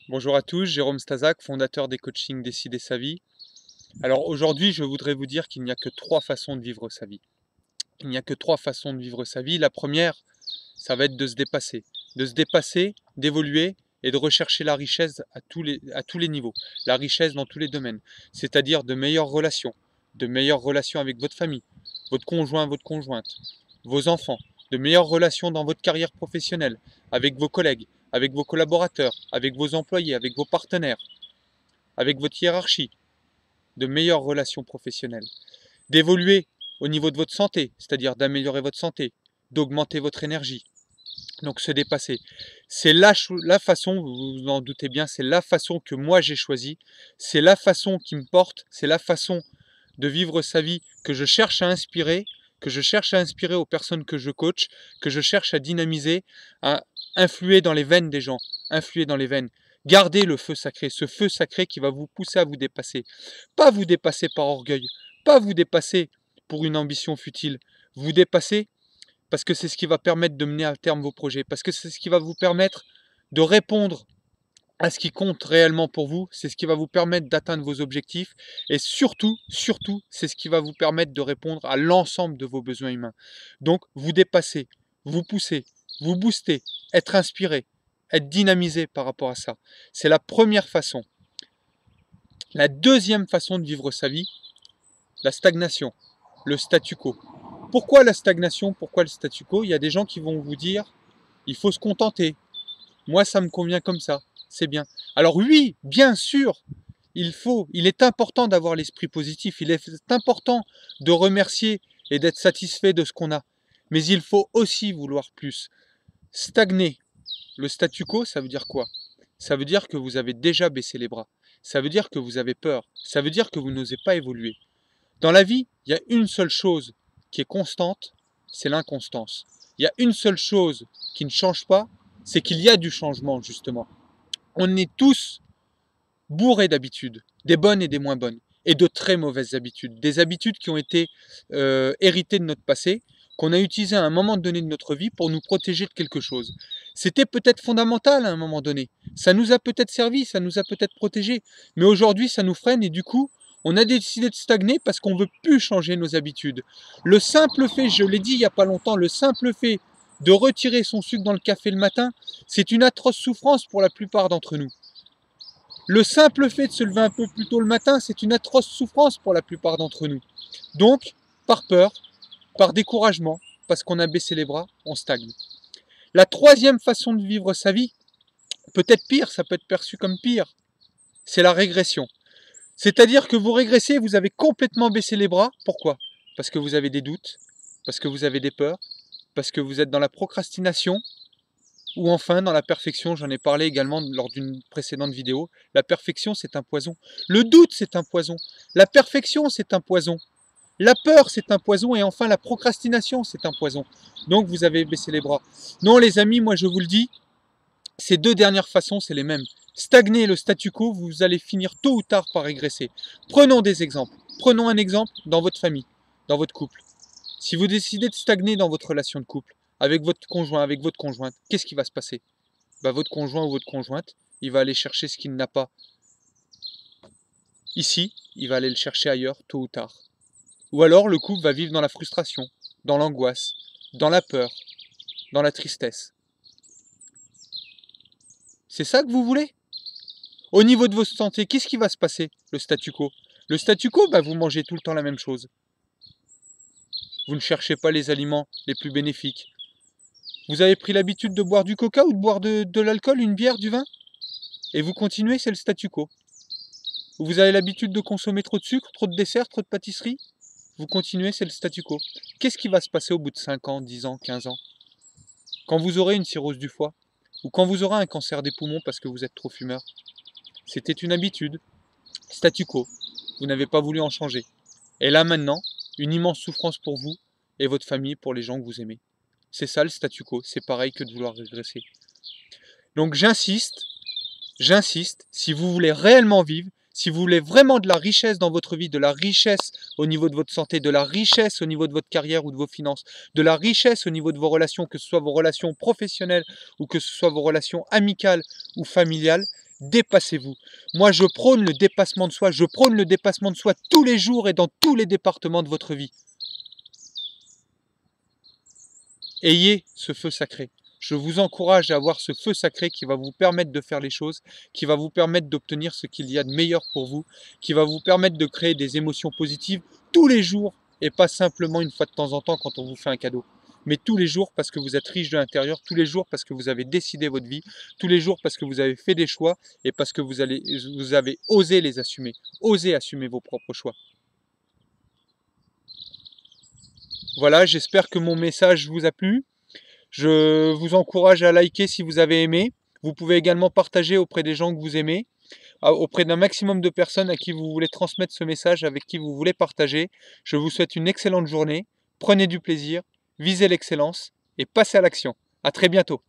Bonjour à tous, Jérôme Stazak, fondateur des coachings Décider sa vie. Alors aujourd'hui, je voudrais vous dire qu'il n'y a que trois façons de vivre sa vie. Il n'y a que trois façons de vivre sa vie. La première, ça va être de se dépasser. De se dépasser, d'évoluer et de rechercher la richesse à tous les niveaux. La richesse dans tous les domaines. C'est-à-dire de meilleures relations avec votre famille, votre conjoint, votre conjointe, vos enfants, de meilleures relations dans votre carrière professionnelle, avec vos collègues, avec vos collaborateurs, avec vos employés, avec vos partenaires, avec votre hiérarchie, de meilleures relations professionnelles, d'évoluer au niveau de votre santé, c'est-à-dire d'améliorer votre santé, d'augmenter votre énergie. Donc se dépasser. C'est la façon, vous vous en doutez bien, c'est la façon que moi j'ai choisie, c'est la façon qui me porte, c'est la façon de vivre sa vie que je cherche à inspirer, aux personnes que je coach, que je cherche à dynamiser, à influer dans les veines des gens, influer dans les veines. Gardez le feu sacré, ce feu sacré qui va vous pousser à vous dépasser. Pas vous dépasser par orgueil, pas vous dépasser pour une ambition futile, vous dépasser parce que c'est ce qui va permettre de mener à terme vos projets, parce que c'est ce qui va vous permettre de répondre à ce qui compte réellement pour vous, c'est ce qui va vous permettre d'atteindre vos objectifs et surtout, c'est ce qui va vous permettre de répondre à l'ensemble de vos besoins humains. Donc, vous dépassez, vous poussez, vous boostez, être inspiré, être dynamisé par rapport à ça. C'est la première façon. La deuxième façon de vivre sa vie, la stagnation, le statu quo. Pourquoi la stagnation? Pourquoi le statu quo? Il y a des gens qui vont vous dire, il faut se contenter. Moi, ça me convient comme ça. C'est bien. Alors oui, bien sûr, il est important d'avoir l'esprit positif. Il est important de remercier et d'être satisfait de ce qu'on a. Mais il faut aussi vouloir plus. Stagner. Le statu quo, ça veut dire quoi? Ça veut dire que vous avez déjà baissé les bras. Ça veut dire que vous avez peur. Ça veut dire que vous n'osez pas évoluer. Dans la vie, il y a une seule chose qui est constante, c'est l'inconstance. Il y a une seule chose qui ne change pas, c'est qu'il y a du changement, justement. On est tous bourrés d'habitudes, des bonnes et des moins bonnes, et de très mauvaises habitudes. Des habitudes qui ont été héritées de notre passé, qu'on a utilisées à un moment donné de notre vie pour nous protéger de quelque chose. C'était peut-être fondamental à un moment donné. Ça nous a peut-être servi, ça nous a peut-être protégés. Mais aujourd'hui, ça nous freine et du coup, on a décidé de stagner parce qu'on ne veut plus changer nos habitudes. Le simple fait, je l'ai dit il n'y a pas longtemps, le simple fait de retirer son sucre dans le café le matin, c'est une atroce souffrance pour la plupart d'entre nous. Le simple fait de se lever un peu plus tôt le matin, c'est une atroce souffrance pour la plupart d'entre nous. Donc, par peur, par découragement, parce qu'on a baissé les bras, on stagne. La troisième façon de vivre sa vie, peut-être pire, ça peut être perçu comme pire, c'est la régression. C'est-à-dire que vous régressez, vous avez complètement baissé les bras. Pourquoi? Parce que vous avez des doutes, parce que vous avez des peurs, parce que vous êtes dans la procrastination, ou enfin dans la perfection. J'en ai parlé également lors d'une précédente vidéo. La perfection, c'est un poison. Le doute, c'est un poison. La perfection, c'est un poison. La peur, c'est un poison. Et enfin, la procrastination, c'est un poison. Donc, vous avez baissé les bras. Non, les amis, moi, je vous le dis, ces deux dernières façons, c'est les mêmes. Stagner le statu quo, vous allez finir tôt ou tard par régresser. Prenons des exemples. Prenons un exemple dans votre famille, dans votre couple. Si vous décidez de stagner dans votre relation de couple, avec votre conjoint, avec votre conjointe, qu'est-ce qui va se passer? Votre conjoint ou votre conjointe, il va aller chercher ce qu'il n'a pas ici, il va aller le chercher ailleurs, tôt ou tard. Ou alors le couple va vivre dans la frustration, dans l'angoisse, dans la peur, dans la tristesse. C'est ça que vous voulez? Au niveau de votre santé, qu'est-ce qui va se passer? Le statu quo. Le statu quo, vous mangez tout le temps la même chose. Vous ne cherchez pas les aliments les plus bénéfiques. Vous avez pris l'habitude de boire du coca ou de boire de l'alcool, une bière, du vin? Et vous continuez, c'est le statu quo. Vous avez l'habitude de consommer trop de sucre, trop de dessert, trop de pâtisserie? Vous continuez, c'est le statu quo. Qu'est-ce qui va se passer au bout de 5 ans, 10 ans, 15 ans? Quand vous aurez une cirrhose du foie, ou quand vous aurez un cancer des poumons parce que vous êtes trop fumeur? C'était une habitude. Statu quo. Vous n'avez pas voulu en changer. Et là maintenant, une immense souffrance pour vous et votre famille, pour les gens que vous aimez. C'est ça le statu quo. C'est pareil que de vouloir régresser. Donc j'insiste, si vous voulez réellement vivre, si vous voulez vraiment de la richesse dans votre vie, de la richesse au niveau de votre santé, de la richesse au niveau de votre carrière ou de vos finances, de la richesse au niveau de vos relations, que ce soit vos relations professionnelles ou que ce soit vos relations amicales ou familiales, dépassez-vous. Moi, je prône le dépassement de soi. Je prône le dépassement de soi tous les jours et dans tous les départements de votre vie. Ayez ce feu sacré. Je vous encourage à avoir ce feu sacré qui va vous permettre de faire les choses, qui va vous permettre d'obtenir ce qu'il y a de meilleur pour vous, qui va vous permettre de créer des émotions positives tous les jours et pas simplement une fois de temps en temps quand on vous fait un cadeau. Mais tous les jours parce que vous êtes riche de l'intérieur, tous les jours parce que vous avez décidé votre vie, tous les jours parce que vous avez fait des choix et parce que vous avez osé les assumer, osé assumer vos propres choix. Voilà, j'espère que mon message vous a plu. Je vous encourage à liker si vous avez aimé. Vous pouvez également partager auprès des gens que vous aimez, auprès d'un maximum de personnes à qui vous voulez transmettre ce message, avec qui vous voulez partager. Je vous souhaite une excellente journée. Prenez du plaisir, visez l'excellence et passez à l'action. À très bientôt.